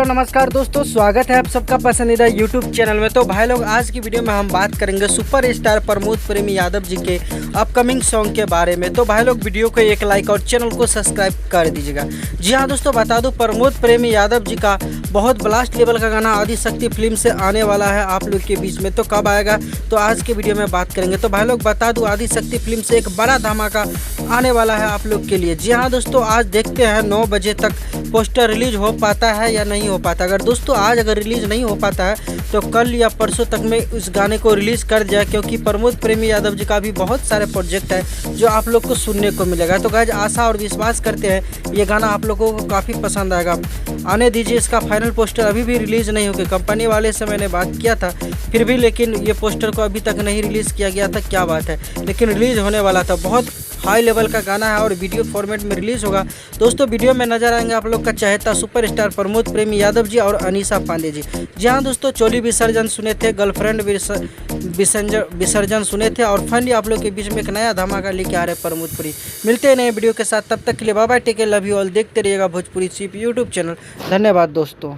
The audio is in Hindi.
हेलो नमस्कार दोस्तों, स्वागत है आप सबका पसंदीदा यूट्यूब चैनल में। तो भाई लोग, आज की वीडियो में हम बात करेंगे सुपरस्टार प्रमोद प्रेमी यादव जी के अपकमिंग सॉन्ग के बारे में। तो भाई लोग, वीडियो को एक लाइक और चैनल को सब्सक्राइब कर दीजिएगा। जी हाँ दोस्तों, बता दूं प्रमोद प्रेमी यादव जी का बहुत ब्लास्ट लेवल का गाना आदिशक्ति फिल्म से आने वाला है आप लोग के बीच में। तो कब आएगा, तो आज के वीडियो में बात करेंगे। तो भाई लोग, बता दूं आदिशक्ति फिल्म से एक बड़ा धमाका आने वाला है आप लोग के लिए। जी हाँ दोस्तों, आज देखते हैं 9 बजे तक पोस्टर रिलीज हो पाता है या नहीं हो पाता। अगर दोस्तों आज अगर रिलीज़ नहीं हो पाता है तो कल या परसों तक में इस गाने को रिलीज़ कर दिया, क्योंकि प्रमोद प्रेमी यादव जी का भी बहुत सारे प्रोजेक्ट है जो आप लोग को सुनने को मिलेगा। तो गाइस, आशा और विश्वास करते हैं ये गाना आप लोगों को काफ़ी पसंद आएगा। आने दीजिए, इसका फाइनल पोस्टर अभी भी रिलीज़ नहीं हो गया। कंपनी वाले से मैंने बात किया था फिर भी, लेकिन ये पोस्टर को अभी तक नहीं रिलीज़ किया गया था। क्या बात है, लेकिन रिलीज़ होने वाला था। बहुत हाई लेवल का गाना है और वीडियो फॉर्मेट में रिलीज़ होगा। दोस्तों वीडियो में नजर आएंगे आप लोग का चहेता सुपरस्टार प्रमोद प्रेमी यादव जी और अनीशा पांडे जी। जी हाँ दोस्तों, चोली विसर्जन सुने थे, गर्लफ्रेंड विसर्जन सुने थे, और फाइनली आप लोग के बीच में एक नया धमाका लेके आ रहे प्रमोद पुरी। मिलते हैं नए वीडियो के साथ, तब तक के लिए bye bye, take care, love you all. देखते रहिएगा भोजपुरी सिर्फ यूट्यूब चैनल। धन्यवाद दोस्तों।